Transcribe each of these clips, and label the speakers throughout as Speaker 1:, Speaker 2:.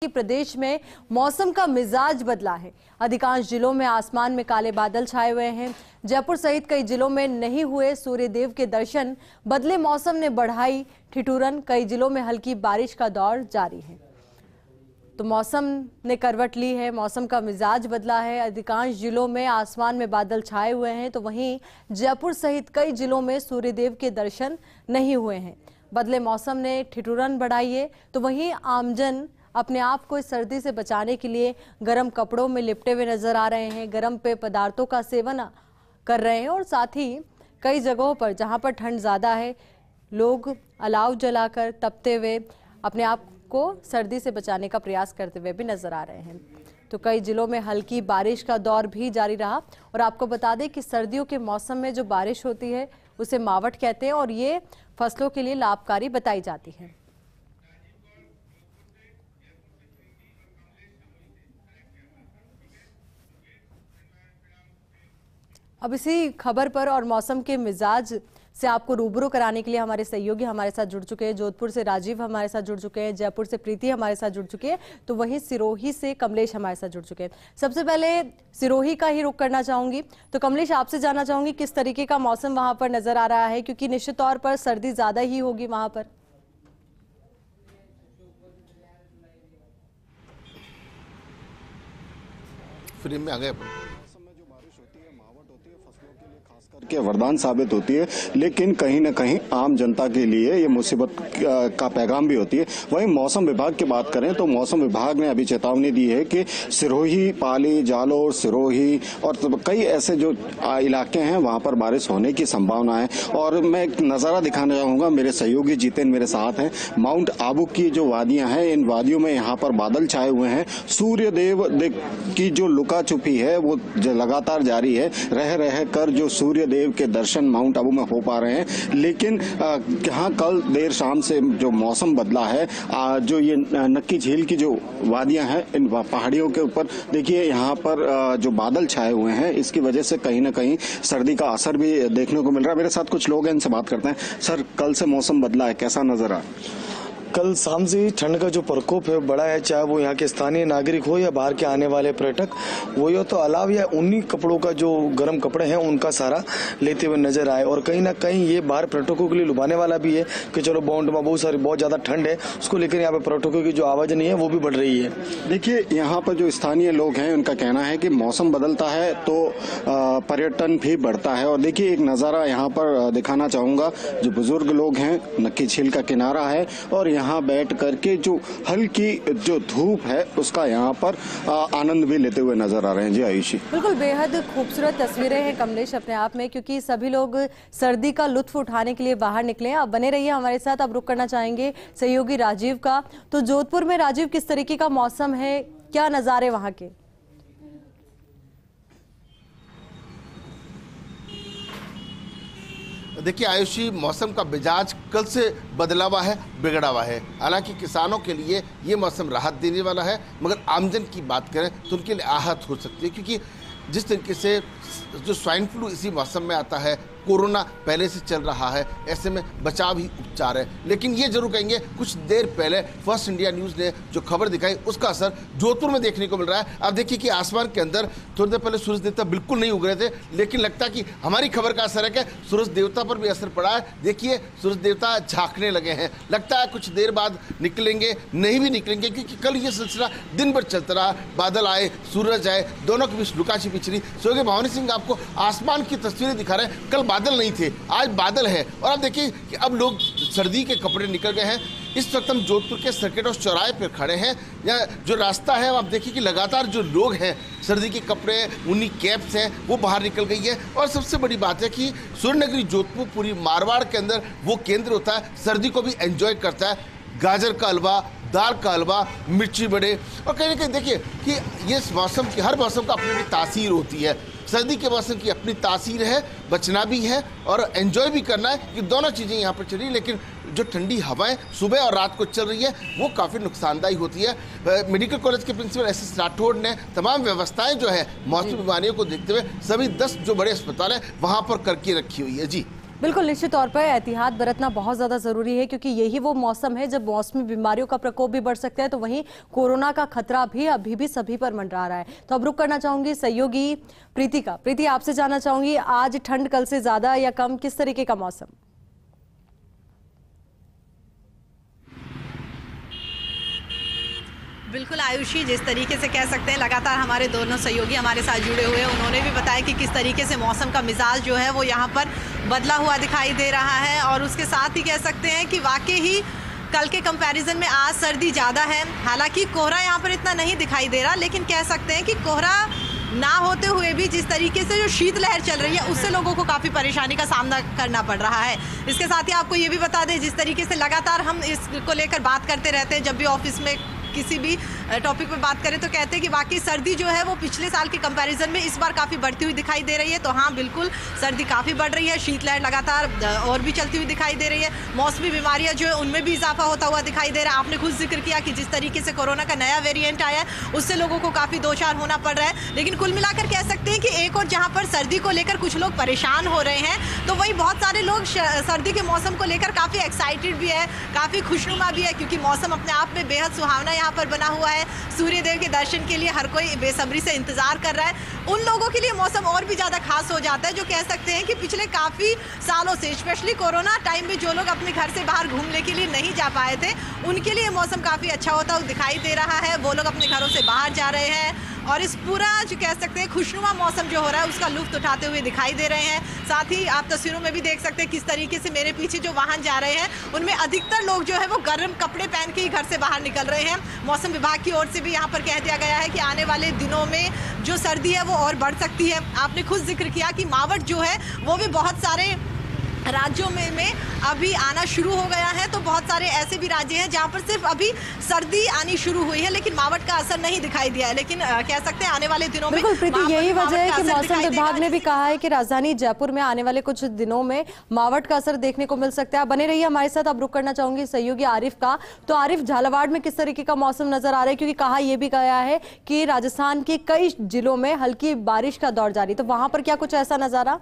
Speaker 1: कि प्रदेश में मौसम का मिजाज बदला है। अधिकांश जिलों में आसमान में काले बादल छाए हुए हैं। जयपुर सहित कई जिलों में नहीं हुए सूर्यदेव के दर्शन। बदले मौसम ने बढ़ाई ठिठुरन। कई जिलों में हल्की बारिश का दौर जारी है। तो मौसम ने करवट ली है, मौसम का मिजाज बदला है। अधिकांश जिलों में आसमान में बादल छाए हुए हैं, तो वहीं जयपुर सहित कई जिलों में सूर्यदेव के दर्शन नहीं हुए हैं। बदले मौसम ने ठिठुरन बढ़ाई है, तो वहीं आमजन अपने आप को इस सर्दी से बचाने के लिए गर्म कपड़ों में लिपटे हुए नजर आ रहे हैं, गर्म पेय पदार्थों का सेवन कर रहे हैं और साथ ही कई जगहों पर जहां पर ठंड ज़्यादा है, लोग अलाव जलाकर तपते हुए अपने आप को सर्दी से बचाने का प्रयास करते हुए भी नजर आ रहे हैं। तो कई जिलों में हल्की बारिश का दौर भी जारी रहा और आपको बता दें कि सर्दियों के मौसम में जो बारिश होती है उसे मावट कहते हैं और ये फसलों के लिए लाभकारी बताई जाती है। अब इसी खबर पर और मौसम के मिजाज से आपको रूबरू कराने के लिए हमारे सहयोगी हमारे साथ जुड़ चुके हैं। जोधपुर से राजीव हमारे साथ जुड़ चुके हैं, जयपुर से प्रीति हमारे साथ जुड़ चुके हैं, तो वहीं सिरोही से कमलेश हमारे साथ जुड़ चुके हैं। सबसे पहले सिरोही का ही रुख करना चाहूंगी। तो कमलेश, आपसे जानना चाहूंगी किस तरीके का मौसम वहां पर नजर आ रहा है, क्योंकि निश्चित तौर पर सर्दी ज्यादा ही होगी वहां पर।
Speaker 2: फ्रेम में आ गए
Speaker 3: के वरदान साबित होती है, लेकिन कहीं न कहीं आम जनता के लिए ये मुसीबत का पैगाम भी होती है। वहीं मौसम विभाग की बात करें तो मौसम विभाग ने अभी चेतावनी दी है कि सिरोही, पाली, जालोर, सिरोही और कई ऐसे जो इलाके हैं वहां पर बारिश होने की संभावना है। और मैं एक नजारा दिखाना चाहूंगा, मेरे सहयोगी जितेन मेरे साथ हैं। माउंट आबू की जो वादियां हैं, इन वादियों में यहाँ पर बादल छाए हुए हैं। सूर्यदेव की जो लुका छुपी है वो लगातार जारी है। रह रह कर जो सूर्य देव के दर्शन माउंट आबू में हो पा रहे हैं, लेकिन यहाँ कल देर शाम से जो मौसम बदला है, जो ये नक्की झील की जो वादियां हैं, इन पहाड़ियों के ऊपर देखिए यहाँ पर जो बादल छाए हुए हैं, इसकी वजह से कहीं ना कहीं सर्दी का असर भी देखने को मिल रहा है। मेरे साथ कुछ लोग हैं, इनसे बात करते हैं। सर, कल से मौसम बदला है, कैसा नजर आ?
Speaker 4: कल शाम से ही ठंड का जो प्रकोप है बड़ा है, चाहे वो यहाँ के स्थानीय नागरिक हो या बाहर के आने वाले पर्यटक, वो यो तो अलाव या उन्हीं कपड़ों का जो गर्म कपड़े हैं उनका सहारा लेते हुए नजर आए। और कहीं ना कहीं ये बाहर पर्यटकों के लिए लुभाने वाला भी है कि चलो बाउंड में बहुत ज्यादा ठंड है, उसको लेकर यहाँ पे पर्यटकों की जो आवाजाही है वो भी बढ़ रही है।
Speaker 3: देखिए, यहाँ पर जो स्थानीय लोग हैं उनका कहना है कि मौसम बदलता है तो पर्यटन भी बढ़ता है। और देखिए, एक नजारा यहाँ पर दिखाना चाहूंगा। जो बुजुर्ग लोग हैं, नक्की झील का किनारा है और यहाँ बैठ करके जो हल्की जो धूप है उसका यहाँ पर आनंद भी लेते हुए नजर आ रहे हैं। जी आयुषी,
Speaker 1: बिल्कुल बेहद खूबसूरत तस्वीरें हैं कमलेश अपने आप में, क्योंकि सभी लोग सर्दी का लुत्फ उठाने के लिए बाहर निकले हैं। अब बने रहिए हमारे साथ। अब रुक करना चाहेंगे सहयोगी राजीव का। तो जोधपुर में राजीव, किस तरीके का मौसम है, क्या नजारे वहां के?
Speaker 2: देखिए आयुषी, मौसम का मिजाज कल से बदला हुआ है, बिगड़ा हुआ है। हालांकि किसानों के लिए ये मौसम राहत देने वाला है, मगर आमजन की बात करें तो उनके लिए आहत हो सकती है, क्योंकि जिस तरीके से जो स्वाइन फ्लू इसी मौसम में आता है, कोरोना पहले से चल रहा है, ऐसे में बचाव ही उपचार है। लेकिन ये जरूर कहेंगे, कुछ देर पहले फर्स्ट इंडिया न्यूज़ ने जो खबर दिखाई उसका असर जोधपुर में देखने को मिल रहा है। आप देखिए कि आसमान के अंदर थोड़ी देर पहले सूरज देवता बिल्कुल नहीं उग रहे थे, लेकिन लगता है कि हमारी खबर का असर है कि सूरज देवता पर भी असर पड़ा है। देखिए, सूरज देवता झांकने लगे हैं, लगता है कुछ देर बाद निकलेंगे, नहीं भी निकलेंगे, क्योंकि कल ये सिलसिला दिन भर चलता रहा। बादल आए, सूरज आए, दोनों के बीच लुका छिपी चली। सोगे भवानी सिंह आपको आसमान की तस्वीरें दिखा रहे हैं। कल बादल नहीं थे, आज बादल है। और आप देखिए कि अब लोग सर्दी के कपड़े निकल गए हैं। इस वक्त हम जोधपुर के सर्किट हाउस चौराहे पर खड़े हैं। यहाँ जो रास्ता है, आप देखिए कि लगातार जो लोग हैं, सर्दी के कपड़े, ऊनी कैप्स हैं, वो बाहर निकल गई है। और सबसे बड़ी बात है कि सूर्यनगरी जोधपुर पूरी मारवाड़ के अंदर वो केंद्र होता है, सर्दी को भी एंजॉय करता है। गाजर का हलवा, दाल का हलवा, मिर्ची बड़े, और कहीं ना कहीं देखिए कि ये मौसम की, हर मौसम का अपनी अपनी तासीर होती है। सर्दी के मौसम की अपनी तासीर है, बचना भी है और एंजॉय भी करना है, कि दोनों चीज़ें यहाँ पर चल रही है। लेकिन जो ठंडी हवाएं सुबह और रात को चल रही है वो काफ़ी नुकसानदायी होती है। मेडिकल कॉलेज के प्रिंसिपल एस राठौड़ ने तमाम व्यवस्थाएं जो है मौसमी बीमारियों को देखते हुए सभी 10 जो बड़े अस्पताल हैं वहाँ पर करके रखी हुई है। जी
Speaker 1: बिल्कुल, निश्चित तौर पर एहतियात बरतना बहुत ज़्यादा ज़रूरी है, क्योंकि यही वो मौसम है जब मौसमी बीमारियों का प्रकोप भी बढ़ सकता है, तो वहीं कोरोना का खतरा भी अभी भी सभी पर मंडरा रहा है। तो अब रुक करना चाहूंगी सहयोगी प्रीति, आपसे जानना चाहूंगी, आज ठंड कल से ज़्यादा या कम, किस तरीके का मौसम?
Speaker 5: बिल्कुल आयुषी, जिस तरीके से कह सकते हैं लगातार हमारे दोनों सहयोगी हमारे साथ जुड़े हुए हैं, उन्होंने भी बताया कि किस तरीके से मौसम का मिजाज जो है वो यहाँ पर बदला हुआ दिखाई दे रहा है। और उसके साथ ही कह सकते हैं कि वाकई ही कल के कंपैरिजन में आज सर्दी ज़्यादा है। हालांकि कोहरा यहाँ पर इतना नहीं दिखाई दे रहा, लेकिन कह सकते हैं कि कोहरा ना होते हुए भी जिस तरीके से जो शीतलहर चल रही है उससे लोगों को काफ़ी परेशानी का सामना करना पड़ रहा है। इसके साथ ही आपको ये भी बता दें, जिस तरीके से लगातार हम इसको लेकर बात करते रहते हैं, जब भी ऑफिस में किसी भी टॉपिक पर बात करें तो कहते हैं कि वाकई सर्दी जो है वो पिछले साल के कंपैरिजन में इस बार काफ़ी बढ़ती हुई दिखाई दे रही है। तो हाँ, बिल्कुल सर्दी काफ़ी बढ़ रही है, शीतलहर लगातार और भी चलती हुई दिखाई दे रही है। मौसमी बीमारियां जो है उनमें भी इजाफा होता हुआ दिखाई दे रहा है। आपने खुद जिक्र किया कि जिस तरीके से कोरोना का नया वेरिएंट आया है उससे लोगों को काफ़ी दो चार होना पड़ रहा है। लेकिन कुल मिलाकर कह सकते हैं कि एक और जहाँ पर सर्दी को लेकर कुछ लोग परेशान हो रहे हैं, तो वहीं बहुत सारे लोग सर्दी के मौसम को लेकर काफ़ी एक्साइटेड भी है, काफ़ी खुशनुमा भी है, क्योंकि मौसम अपने आप में बेहद सुहावना यहाँ पर बना हुआ है। सूर्य देव के दर्शन के लिए हर कोई बेसब्री से इंतजार कर रहा है। उन लोगों के लिए मौसम और भी ज़्यादा खास हो जाता है जो कह सकते हैं कि पिछले काफ़ी सालों से, स्पेशली कोरोना टाइम में जो लोग अपने घर से बाहर घूमने के लिए नहीं जा पाए थे, उनके लिए मौसम काफ़ी अच्छा होता हुआ दिखाई दे रहा है। वो लोग अपने घरों से बाहर जा रहे हैं और इस पूरा जो कह सकते हैं खुशनुमा मौसम जो हो रहा है उसका लुत्फ उठाते हुए दिखाई दे रहे हैं। साथ ही आप तस्वीरों में भी देख सकते हैं किस तरीके से मेरे पीछे जो वाहन जा रहे हैं उनमें अधिकतर लोग जो है वो गर्म कपड़े पहन के ही घर से बाहर निकल रहे हैं। मौसम विभाग की ओर से भी यहाँ पर कह दिया गया है कि आने वाले दिनों में जो सर्दी है वो और बढ़ सकती है। आपने खुद जिक्र किया कि मावठ जो है वो भी बहुत सारे राज्यों में अभी आना शुरू हो गया है। तो बहुत सारे ऐसे भी राज्य हैं जहां पर सिर्फ अभी सर्दी आनी शुरू हुई है, लेकिन मावठ का असर नहीं दिखाई दिया है। लेकिन कह सकते हैं आने वाले दिनों में
Speaker 1: बिल्कुल प्रीति, यही वजह है कि मौसम विभाग ने भी कहा है कि राजधानी जयपुर में आने वाले कुछ दिनों में मावठ का असर देखने को मिल सकता है। आप बने रहिए हमारे साथ। अब रुक करना चाहूंगी सहयोगी आरिफ का। तो आरिफ, झालावाड़ में किस तरीके का मौसम नजर आ रहा है, क्योंकि कहा यह भी गया है कि राजस्थान के कई जिलों में हल्की बारिश का दौर जारी, तो वहां पर क्या कुछ ऐसा नजारा?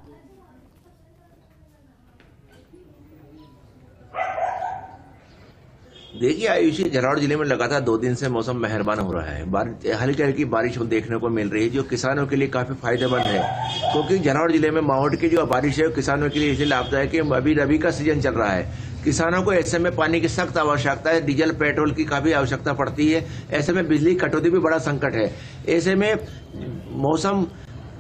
Speaker 6: देखिए आयुषी, झालावाड़ जिले में लगातार 2 दिन से मौसम मेहरबान हो रहा है। हल्की हल्की बारिश देखने को मिल रही है जो किसानों के लिए काफी फायदेमंद है, क्योंकि झालावाड़ जिले में मावठ की जो बारिश है किसानों के लिए इसलिए लाभदायक है। अभी रबी का सीजन चल रहा है, किसानों को ऐसे में पानी की सख्त आवश्यकता है, डीजल पेट्रोल की काफी आवश्यकता पड़ती है। ऐसे में बिजली कटौती भी बड़ा संकट है। ऐसे में मौसम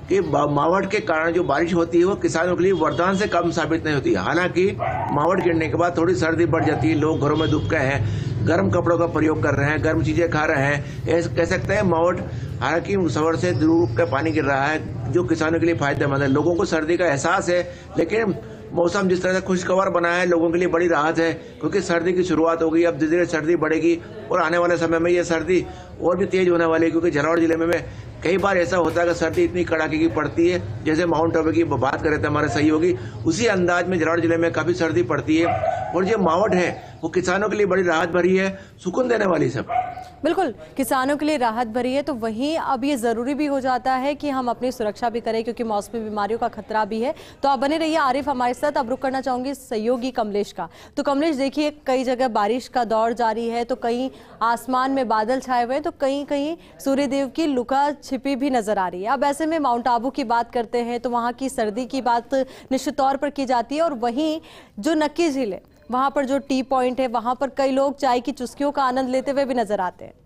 Speaker 6: कि मावठ के कारण जो बारिश होती है वो किसानों के लिए वरदान से कम साबित नहीं होती। हालांकि मावठ गिरने के बाद थोड़ी सर्दी बढ़ जाती है, लोग घरों में दुब गए हैं, गर्म कपड़ों का प्रयोग कर रहे हैं, गर्म चीजें खा रहे हैं। ऐसे कह सकते हैं मावठ, हालांकि सवर से ध्रुव का पानी गिर रहा है जो किसानों के लिए फायदेमंद है। लोगों को सर्दी का एहसास है, लेकिन मौसम जिस तरह से खुशखबर बना है लोगों के लिए बड़ी राहत है, क्योंकि सर्दी की शुरुआत हो गई। अब धीरे धीरे सर्दी बढ़ेगी और आने वाले समय में ये सर्दी और भी तेज होने वाली है, क्योंकि झालावाड़ जिले में कई बार ऐसा होता है कि सर्दी इतनी कड़ाके की पड़ती है, जैसे माउंट आबू की बात कर रहे थे हमारे सहयोगी, उसी अंदाज में झालावाड़ जिले में काफी सर्दी पड़ती है। और जो मावठ है वो किसानों के लिए बड़ी राहत भरी है, सुकून देने वाली सब।
Speaker 1: बिल्कुल, किसानों के लिए राहत भरी है। तो वहीं अब ये जरूरी भी हो जाता है कि हम अपनी सुरक्षा भी करें, क्योंकि मौसमी बीमारियों का खतरा भी है। तो आप बने रहिए आरिफ हमारे साथ। अब रुक करना चाहूंगी सहयोगी कमलेश का। तो कमलेश, देखिए कई जगह बारिश का दौर जारी है, तो कहीं आसमान में बादल छाए हुए हैं, तो कहीं कहीं सूर्यदेव की लुका छिपी भी नजर आ रही है। अब ऐसे में माउंट आबू की बात करते हैं तो वहां की सर्दी की बात निश्चित तौर पर की जाती है, और वहीं जो नक्की झील है वहां पर जो टी पॉइंट है वहां पर कई लोग चाय की चुस्कियों का आनंद लेते हुए भी नजर आते हैं।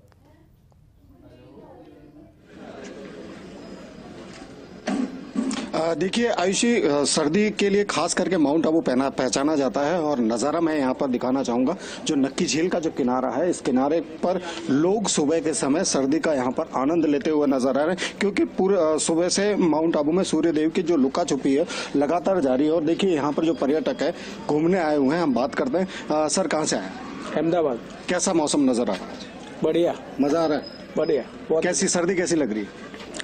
Speaker 3: देखिए आयुषी, सर्दी के लिए खास करके माउंट आबू पहचाना जाता है, और नज़ारा मैं यहाँ पर दिखाना चाहूंगा। जो नक्की झील का जो किनारा है, इस किनारे पर लोग सुबह के समय सर्दी का यहाँ पर आनंद लेते हुए नजर आ रहे हैं, क्योंकि पूरे सुबह से माउंट आबू में सूर्य देव की जो लुका छुपी है लगातार जारी है। और देखिए यहाँ पर जो पर्यटक है घूमने आए हुए हैं, हम बात करते हैं। सर, कहाँ से आए?
Speaker 7: अहमदाबाद।
Speaker 3: कैसा मौसम नजर आ रहा है?
Speaker 7: बढ़िया,
Speaker 3: मजा आ रहा है?
Speaker 7: बढ़िया।
Speaker 3: कैसी सर्दी कैसी लग रही है?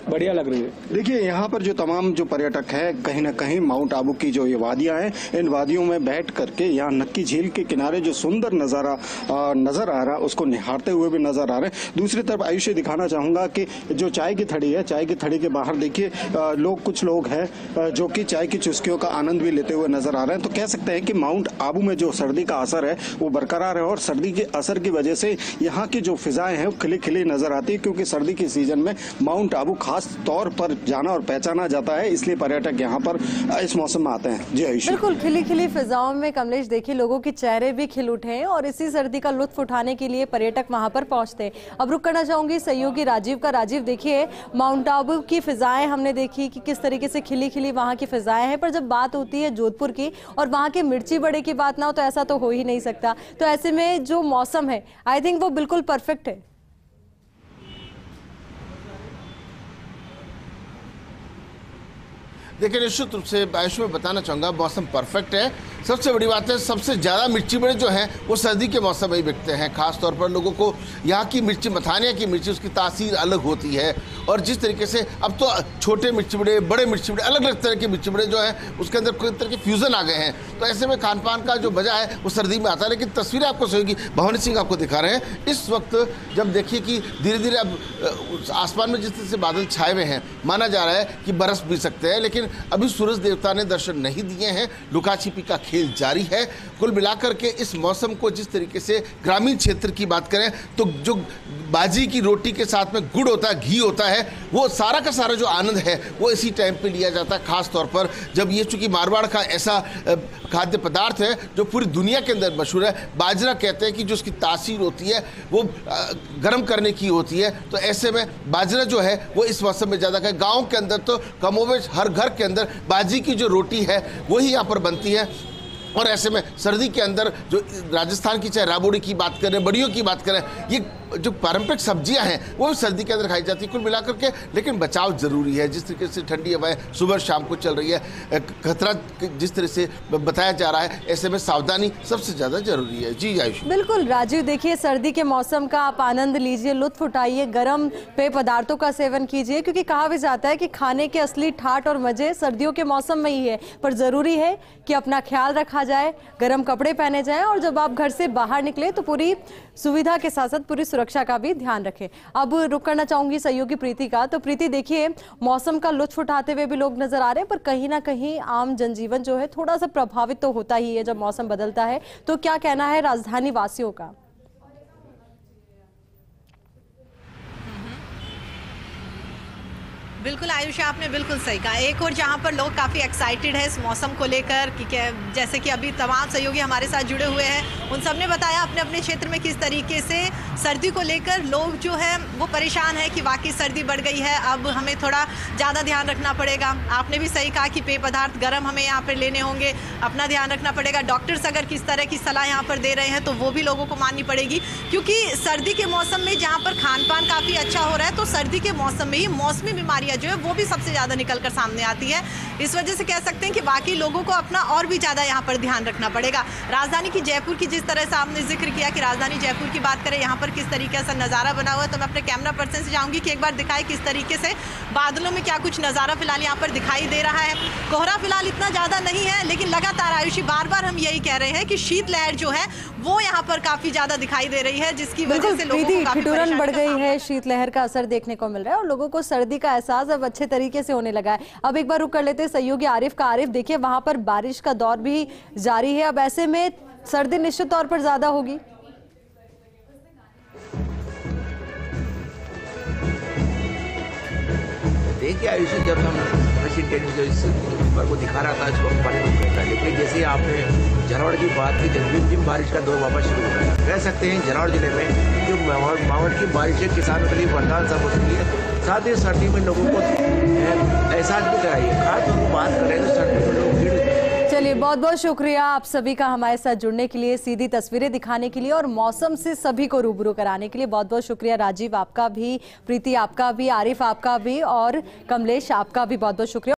Speaker 7: बढ़िया लग रही है।
Speaker 3: देखिए यहाँ पर जो तमाम जो पर्यटक है कहीं ना कहीं माउंट आबू की जो ये वादियां हैं, इन वादियों में बैठ करके यहाँ नक्की झील के किनारे जो सुंदर नजारा नजर आ रहा है उसको निहारते हुए भी नजर आ रहे हैं। दूसरी तरफ आयुष्य दिखाना चाहूंगा कि जो चाय की थड़ी है, चाय की थड़ी के बाहर देखिए कुछ लोग हैं जो कि चाय की चुस्कियों का आनंद भी लेते हुए नजर आ रहे हैं। तो कह सकते हैं कि माउंट आबू में जो सर्दी का असर है वो बरकरार है और सर्दी के असर की वजह से यहाँ की जो फिजाएं हैं वो खिली खिली नजर आती है, क्योंकि सर्दी के सीजन में माउंट आबू खास तौर पर जाना और पहचाना जाता है, इसलिए पर्यटक यहाँ पर इस मौसम में आते हैं। जी आयुष,
Speaker 1: बिल्कुल खिली खिली फिजाओं में कमलेश देखिए लोगों के चेहरे भी खिल उठे हैं और इसी सर्दी का लुत्फ उठाने के लिए पर्यटक वहां पर पहुंचते हैं। अब रुक करना चाहूंगी सहयोगी राजीव का। राजीव देखिए माउंट आबू की फिजाएं हमने देखी कि किस तरीके से खिली खिली वहां की फिजाएं हैं, पर जब बात होती है जोधपुर की और वहां के मिर्ची बड़े की बात ना हो तो ऐसा तो हो ही नहीं सकता। तो ऐसे में जो मौसम है आई थिंक वो बिल्कुल परफेक्ट है।
Speaker 2: देखिए निश्चित रूप से आयुष में बताना चाहूँगा मौसम परफेक्ट है। सबसे बड़ी बात है सबसे ज़्यादा मिर्ची बड़े जो हैं वो सर्दी के मौसम में ही बिकते हैं। खास तौर पर लोगों को यहाँ की मिर्ची, मथानिया की मिर्ची, उसकी तासीर अलग होती है। और जिस तरीके से अब तो छोटे मिर्ची बड़े, बड़े मिर्ची बड़े, अलग अलग तरह के मिर्ची बड़े जो हैं उसके अंदर कोई तरह के फ्यूज़न आ गए हैं। तो ऐसे में खान पान का जो मज़ा है वो सर्दी में आता है। लेकिन तस्वीरें आपको सहयोगी भवानी सिंह आपको दिखा रहे हैं इस वक्त, जब देखिए कि धीरे धीरे अब आसमान में जिस तरह से बादल छाए हुए हैं, माना जा रहा है कि बरस भी सकते हैं, लेकिन अभी सूरज देवता ने दर्शन नहीं दिए हैं। लुका छिपी का खेल जारी है। कुल मिलाकर के इस मौसम को जिस तरीके से ग्रामीण क्षेत्र की बात करें तो जो बाजी की रोटी के साथ में गुड़ होता है, घी होता है, वो सारा का सारा जो आनंद है वो इसी टाइम पे लिया जाता है। खास तौर पर जब ये चूंकि मारवाड़ का ऐसा खाद्य पदार्थ है जो पूरी दुनिया के अंदर मशहूर है। बाजरा कहते हैं कि जो उसकी तासीर होती है वो गर्म करने की होती है। तो ऐसे में बाजरा जो है वो इस मौसम में ज़्यादा है। गाँव के अंदर तो कमोबेश हर घर के अंदर बाजी की जो रोटी है वही यहाँ पर बनती है। और ऐसे में सर्दी के अंदर जो राजस्थान की चाहे राबोड़ी की बात करें, बड़ियों की बात करें, ये जो पारंपरिक सब्जियां हैं वो भी सर्दी के अंदर खाई जाती है कुल मिलाकर के। लेकिन बचाव जरूरी है। जिस तरीके से ठंडी हवाएं सुबह शाम को चल रही है, खतरा जिस तरह से बताया जा रहा है, ऐसे में सावधानी सबसे ज़्यादा जरूरी है। जी आयुष।
Speaker 1: बिल्कुल राजीव, देखिए सर्दी के मौसम का आप आनंद लीजिए, लुत्फ उठाइए, गर्म पेय पदार्थों का सेवन कीजिए, क्योंकि कहा भी जाता है कि खाने के असली ठाट और मजे सर्दियों के मौसम में ही है। पर ज़रूरी है कि अपना ख्याल रखा जाए, गर्म कपड़े पहने जाएं और जब आप घर से बाहर निकले तो पूरी सुविधा के साथ साथ पूरी सुरक्षा का भी ध्यान रखें। अब रुक करना चाहूंगी सहयोगी प्रीति का। तो प्रीति देखिए मौसम का लुत्फ उठाते हुए भी लोग नजर आ रहे हैं, पर कहीं ना कहीं आम जनजीवन जो है थोड़ा सा प्रभावित तो होता ही है जब मौसम बदलता है। तो क्या कहना है राजधानी वासियों का?
Speaker 5: बिल्कुल आयुष, आपने बिल्कुल सही कहा। एक और जहाँ पर लोग काफ़ी एक्साइटेड है इस मौसम को लेकर कि क्या, जैसे कि अभी तमाम सहयोगी हमारे साथ जुड़े हुए हैं, उन सब ने बताया अपने अपने क्षेत्र में किस तरीके से सर्दी को लेकर लोग जो है वो परेशान है कि वाकई सर्दी बढ़ गई है, अब हमें थोड़ा ज़्यादा ध्यान रखना पड़ेगा। आपने भी सही कहा कि पेय पदार्थ गर्म हमें यहाँ पर लेने होंगे, अपना ध्यान रखना पड़ेगा। डॉक्टर्स अगर किस तरह की सलाह यहाँ पर दे रहे हैं तो वो भी लोगों को माननी पड़ेगी, क्योंकि सर्दी के मौसम में जहाँ पर खान पान काफ़ी अच्छा हो रहा है तो सर्दी के मौसम में ही मौसमी बीमारियाँ जो है वो भी सबसे ज्यादा निकलकर सामने आती है। इस वजह से कह सकते हैं कि बाकी लोगों को अपना और भी ज्यादा यहाँ पर ध्यान रखना पड़ेगा। राजधानी की जयपुर की जिस तरह से आपने जिक्र किया कि राजधानी जयपुर की बात करें, यहाँ पर किस तरीके से नजारा बना हुआ है, तो मैं अपने कैमरा पर्सन से चाहूंगी कि एक बार दिखाए किस तरीके से बादलों में क्या कुछ नजारा फिलहाल यहाँ पर दिखाई दे रहा है। कोहरा फिलहाल इतना ज्यादा नहीं है, लेकिन लगातार आयुषी बार बार हम यही कह रहे हैं कि शीतलहर जो है वो यहाँ पर काफी ज्यादा दिखाई दे रही है, जिसकी वजह से लोगों को काफी
Speaker 1: ठिठुरन बढ़ गई है, शीतलहर का असर देखने को मिल रहा है और लोगों को सर्दी का एहसास अब अच्छे तरीके से होने लगा है। अब एक बार रुक कर लेते हैं सहयोगी आरिफ का। आरिफ देखिए वहां पर बारिश का दौर भी जारी है, अब ऐसे में सर्दी निश्चित तौर पर ज्यादा होगी।
Speaker 6: देखिए आयुष, जब हम जो इस को दिखा रहा था इसको था, लेकिन जैसे आपने झालावाड़ की बात की, रिमझिम बारिश का दौर वापस शुरू हो गया। कह सकते हैं झालावाड़ जिले में जो मावट की बारिश है किसानों के लिए वरदान साबित होती है। साथ ही सर्दी में लोगों को एहसास भी कराइए। खास तौर पर बात करें तो सर्दी में लोग
Speaker 1: चलिए बहुत बहुत शुक्रिया आप सभी का हमारे साथ जुड़ने के लिए, सीधी तस्वीरें दिखाने के लिए और मौसम से सभी को रूबरू कराने के लिए। बहुत बहुत शुक्रिया राजीव आपका भी, प्रीति आपका भी, आरिफ आपका भी और कमलेश आपका भी बहुत बहुत शुक्रिया।